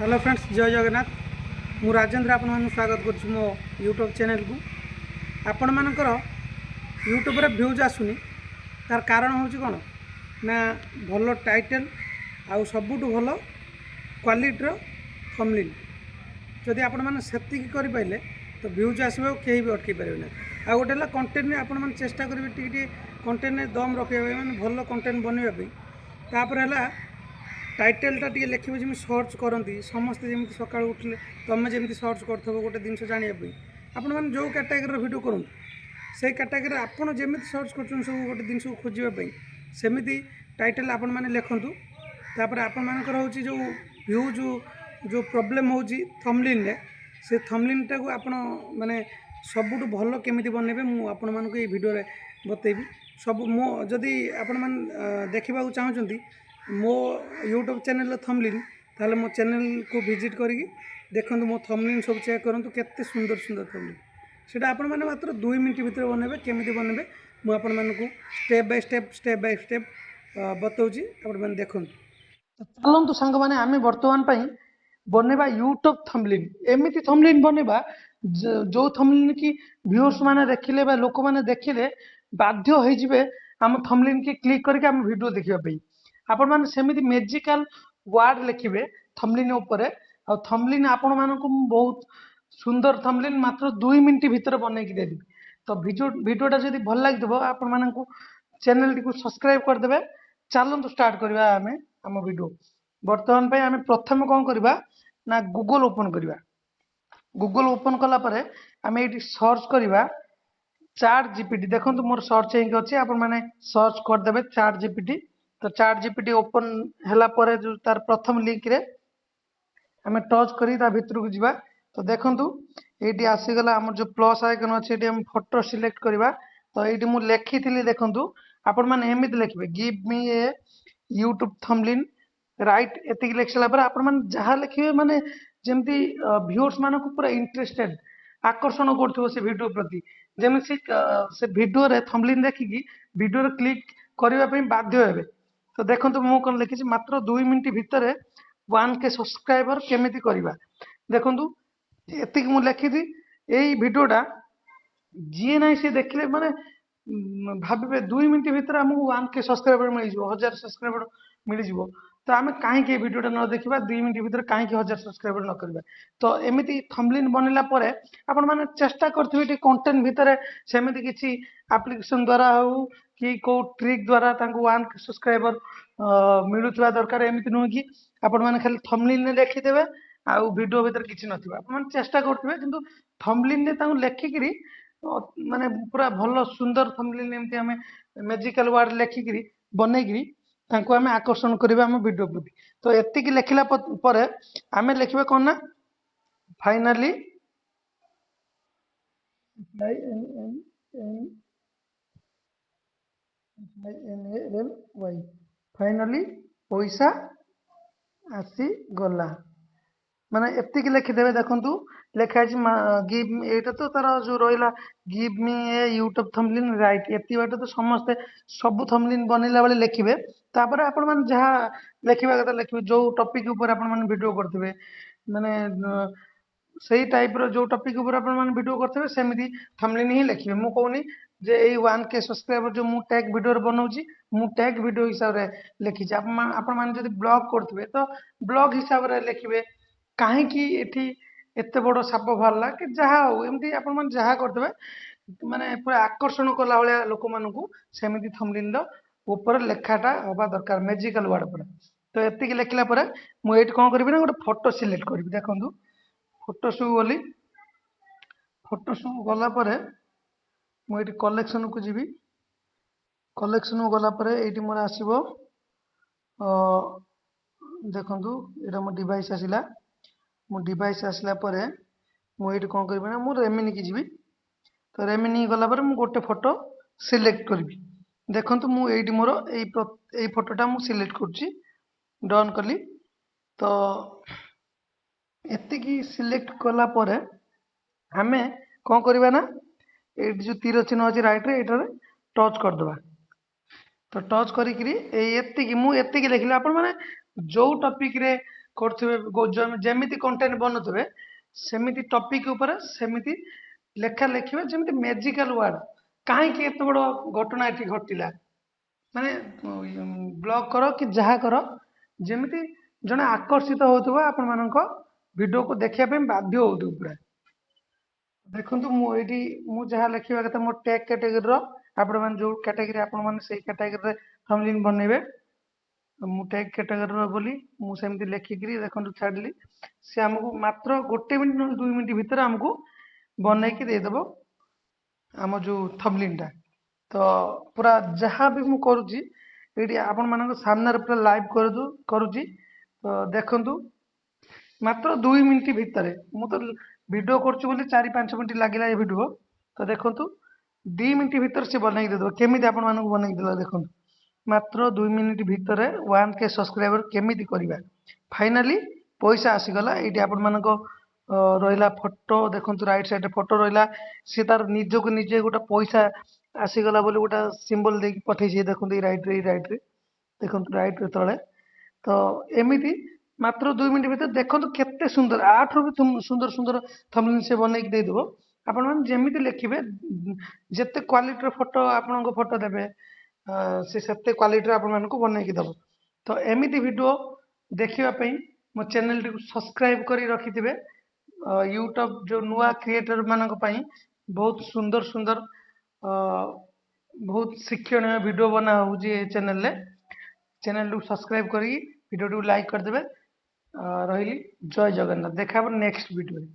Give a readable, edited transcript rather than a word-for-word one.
Hello friends, जय जगन्नाथ। मु राजेंद्र आपण स्वागत कर मो यूट्यूब चैनल को। आपण मानकर यूट्यूब रे व्यूज आसुनी तार कारण हूँ कौन ना भल टाइटल आउ सबुठ भल क्वालिटीर थंबनेल जदि आपण मैंने से करें तो व्यूज आसो कहीं भी अटकई पारे ना। आ गोटे है कंटेन्ट आपण मैंने चेष्टा करेंगे टी कंटेन्ट दम रखा मैंने भल कंटेन्ट बनवाई है टाइटलटा टी लिखे जमी सर्च करती समस्ते जमी सका उठले तुम जमी सर्च कर गोटे जिन जानापी आपण मैंने जो कैटेगरी भिड करूँ से कैटेगरी आपड़ जमी सर्च कर सब गोटे जिन खोजापी सेमती टाइटल आपण मैंने लिखुँ। तापर आपण मानकर हूँ जो व्यूज जो प्रोब्लेम हो थंबनेल से थंबनेलटा को आपण माने सबुठ भल केमी बनइबे मु आपण मानक ये वीडियो रे बतेबी सब मो जदि आपण मान देखा चाहूँगी मो यूट्यूब चैनल थंबनेल ताले मो चैनल को विजिट करिकी देखंतु मो थंबनेल सब चेक करंतु केते सुंदर सुंदर थंबनेल सेटा आपण माने मात्र 2 मिनिट भितर बनइबे केमिति बनइबे मु आपण मानकु स्टेप बाय स्टेप बताउची आपण माने देखंतु। चलंतु संग माने आमे वर्तमान पई बनेबा यूट्यूब थंबनेल एमिति थंबनेल बनेबा जो थंबनेल की व्यूअर्स माने देखिले बा लोक माने देखिले बाध्य होई जिवे हम थंबनेल की क्लिक करके हम वीडियो देखिबा पई। आपण माने सेमिति मैजिकल वर्ड लिखिबे थंबनेल ऊपर आ थंबनेल आपण मानकु बहुत सुंदर थंबनेल मात्र 2 मिनिट भीतर बनै कि देबी। तो वीडियोटा जदि भल लागिदबो आपण मानकु चैनल टी को सब्सक्राइब कर देबे। चलंतु स्टार्ट करबा आमे हम वीडियो। वर्तमान पे आमे प्रथम कोन करबा ना गूगल ओपन करबा। गूगल ओपन कला परे आमे एटी सर्च करबा चैट जीपीटी। देखंतु मोर सर्च हेक अछि आपण माने सर्च कर देबे चैट जीपीटी। तो चैट जीपीटी ओपन हैला परे जो तार प्रथम लिंक रे आमे टच करी ता भितर को जिबा। तो देखंतु एटी आसी गला हमर जो प्लस आइकन अछि एटी हम फोटो सिलेक्ट करबा। तो एटी मु लेखिथिली देखंतु आपण माने एमिति लिखबे गिव मी ए यूट्यूब थंबनेल राइट एतिक लिखला पर आपण माने जहा लिखिबे माने जेमति व्यूअर्स मानको पूरा इंटरेस्टेड आकर्षण करथो से वीडियो प्रति जेमि से वीडियो रे थंबनेल देखिकी वीडियो रे क्लिक करबा पई बाध्य हेबे। तो देखंतु मु कोन लिखिछि मात्र 2 मिनिट भितर 1K सब्सक्राइबर केमिति करबा। देखंतु एतिक मु लिखिथि एई वीडियोटा जी नाही से देखले माने भाबिबे 2 मिनिट भितर हमहु 1K सब्सक्राइबर मिल जिवो 1000 सब्सक्राइबर मिल जिवो। तो आमे काहे के वीडियोटा न देखिबा 2 मिनिट भितर काहे के 1000 सब्सक्राइबर न करबा। तो एमिति थंबनेल बनेला परे आपण माने चेष्टा करथिबे टी कंटेंट भितर सेमिति किछि एप्लीकेशन द्वारा हो कि को ट्रिक द्वारा तांको 1K सब्सक्राइबर मिलुथवा दरकार। एमिति नु कि आपण माने खाली थंबनेल ने देखि देबे आ वीडियो भितर किछि नथिबा। आपण माने चेष्टा करथिबे किंतु थंबनेल ने तांको लेखिकरी माने पूरा भल सुंदर थंबनेल एमती हमें मैजिकल वर्ड लेखिकरी बनेकरी तांको हमें आकर्षण करबा हम वीडियो प्रति। तो एतिक लेखिला परे हमें लिखबे कोन ना फाइनली फाइनली पैसा आसी गला माने एतिक लिखिदेवे। देखंतु लेखा गिव एटा तो तार जो रहिला गिव मी ए यूट्यूब थंबनेल राइट एति बाटे तो समस्ते सब थंबनेल बनेला बेले लिखिबे। तापर आपण मान जहा लिखिबा कथा लिखिबे जो टॉपिक ऊपर आपण मान वीडियो करथिबे माने सही टाइप रो जो टॉपिक ऊपर आपण मान वीडियो करथिबे सेमिति थंबनेल ही लिखिबे। मु कहूनी जे एई 1K सब्सक्राइबर जो मु टैग वीडियो रे बनौची मु टैग वीडियो हिसाब रे लिखिछि। आपण मान जदि ब्लॉग करथिबे तो ब्लॉग हिसाब रे लिखिबे काहे कि एठी एते बड़ साप बाहरला कि जहा हो एमती आपण मान जहा करथिबे माने पूरा आकर्षण कला वाला लोक मानकू सेमिति थंबनेल रो ऊपर लेखाटा होबा दरकार मैजिकल वर्ड पर। तो एतिक लिखला परे मु एठी कोन करबी ना गोटे फोटो सिलेक्ट करबी। देखंतु फोटो सु गली फोटो सु गला परे मु एठी कलेक्शन को जीवी। कलेक्शन गला परे एठी मोर आसीबो देखंतु एटा मो डिवाइस आसिला। मो डिवाइस आसला परे मु एठी कोन करबी ना मु रेमिनी की जीवी। तो रेमिनी गला परे मु गोटे फोटो सिलेक्ट करबी। देखंतु मु एठी मोर एई फोटोटा मु सिलेक्ट करची डन कली। तो एतिकी सिलेक्ट कला परे हमें कोन करबा ना एठी जो तीर चिन्ह अछि राइट रे एटारे टच कर दबा। तो टच करी एतिकी मु एतिकी लिखले आपण माने जो टॉपिक रे କରୁଥିବେ ଯେମିତି କଣ୍ଟେଣ୍ଟ ବନଉଥିବେ ସେମିତି ଟପିକ୍ ଉପରେ ସେମିତି ଲେଖା ଲେଖିବେ ଯେମିତି ମ୍ୟାଜିକାଲ ୱାର୍ଡ କାହିଁକି ଏତେ ବଡ଼ ଘଟଣା ଏଠି ଘଟିଲା ମାନେ ବ୍ଲଗ କର କି ଯାହା କର ଯେମିତି ଜଣେ ଆକର୍ଷିତ ହଉଥିବ ଆପଣମାନଙ୍କ ଭିଡ଼ିଓକୁ ଦେଖିବା ପାଇଁ ବାଧ୍ୟ ହଉଥିବ ପୁରା ଦେଖନ୍ତୁ ମୁଁ ଯାହା ଲେଖିବା କଥା ମୋ ଟେକ୍ କ୍ୟାଟେଗୋରୀର ଆପଣମାନେ ଯୋଉ କ୍ୟାଟେଗୋରୀ ଆପଣମାନେ ସେଇ କ୍ୟାଟେଗୋରୀରେ ଥମ୍ବନେଲ୍ ବନେଇବେ ମୁଁ ଟେକ୍ କ୍ୟାଟେଗୋରୀର ବୋଲି ମୁଁ ସେମିତି ଲେଖିକିରି ଦେଖନ୍ତୁ ଛାଡ଼ିଲି ସେ ଆମକୁ ମାତ୍ର 1 ମିନିଟ୍ ନହେଲେ 2 ମିନିଟ୍ ଭିତରେ ଆମକୁ ବନେଇକି ଦେଇଦେବ ଆମ ଯୋଉ ଥମ୍ବନେଲ୍ଟା ତ ପୁରା ଯାହା ବି ମୁଁ କରୁଛି ଏଇଠି ଆପଣମାନଙ୍କ ସାମ୍ନାରେ ପୁରା ଲାଇଭ୍ କରୁଛି ତ ଦେଖନ୍ତୁ ମାତ୍ର 2 ମିନିଟ୍ ଭିତରେ ମୁଁ ତ ଭିଡ଼ିଓ କରୁଛି ବୋଲି 4-5 ମିନିଟ୍ ଲାଗିଲା ଏ ଭିଡ଼ିଓ ତ ଦେଖନ୍ତୁ 2 ମିନିଟ୍ ଭିତରେ ସେ ବନେଇକି ଦେଇଦେବ କେମିତି ଆପଣମାନଙ୍କୁ ବନେଇକି ଦେଲା ଦେଖନ୍ତୁ ମାତ୍ର 2 ମିନିଟ୍ ଭିତରେ 1K ସବସ୍କ୍ରାଇବର କେମିତି କରିବା ଫାଇନାଲି ପଇସା ଆସିଗଲା ଏଇଠି ଆପଣମାନଙ୍କ ରହିଲା ଫଟୋ ଦେଖନ୍ତୁ ରାଇଟ୍ ସାଇଡ଼୍ରେ ଫଟୋ ରହିଲା ସେ ତାର ନିଜକୁ ନିଜେ ଗୋଟେ ପଇସା ଆସିଗଲା ବୋଲି ଗୋଟେ ସିମ୍ବଲ ଦେଇକି ପଠେଇଛି ଦେଖନ୍ତୁ ଏଇ ରାଇଟ୍ରେ ଦେଖନ୍ତୁ ରାଇଟ୍ରେ ତଳେ ତ ଏମିତି ମାତ୍ର 2 ମିନିଟ୍ ଭିତରେ ଦେଖନ୍ତୁ କେତେ ସୁନ୍ଦର ଆଠରୁ ବି ସୁନ୍ଦର ସୁନ୍ଦର ଥମ୍ବନେଲ୍ ସେ ବନେଇକି ଦେଇଦେବ ଆପଣମାନେ ଯେମିତି ଲେଖିବେ ଯେତେ କ୍ୱାଲିଟିର ଫଟୋ ଆପଣଙ୍କ ଫଟୋ ଦେବେ ସେ ସେତେ କ୍ୱାଲିଟିର ଆପଣମାନଙ୍କୁ ବନେଇକି ଦେବ ତ ଏମିତି ଭିଡ଼ିଓ ଦେଖିବା ପାଇଁ ମୋ ଚ୍ୟାନେଲଟିକୁ ସବସ୍କ୍ରାଇବ୍ କରି ରଖିଥିବେ ୟୁଟ୍ୟୁବ ଯୋଉ ନୂଆ କ୍ରିଏଟର ମାନଙ୍କ ପାଇଁ ବହୁତ ସୁନ୍ଦର ସୁନ୍ଦର ବହୁତ ଶିକ୍ଷଣୀୟ ଭିଡ଼ିଓ ବନା ହେଉଛି ଏ ଚ୍ୟାନେଲଟିକୁ ସବସ୍କ୍ରାଇବ୍ କରିକି ଭିଡ଼ିଓଟିକୁ ଲାଇକ୍ କରିଦେବେ ରହିଲି ଜୟ ଜଗନ୍ନାଥ ଦେଖା ହେବ ନେକ୍ସଟ ଭିଡ଼ିଓରେ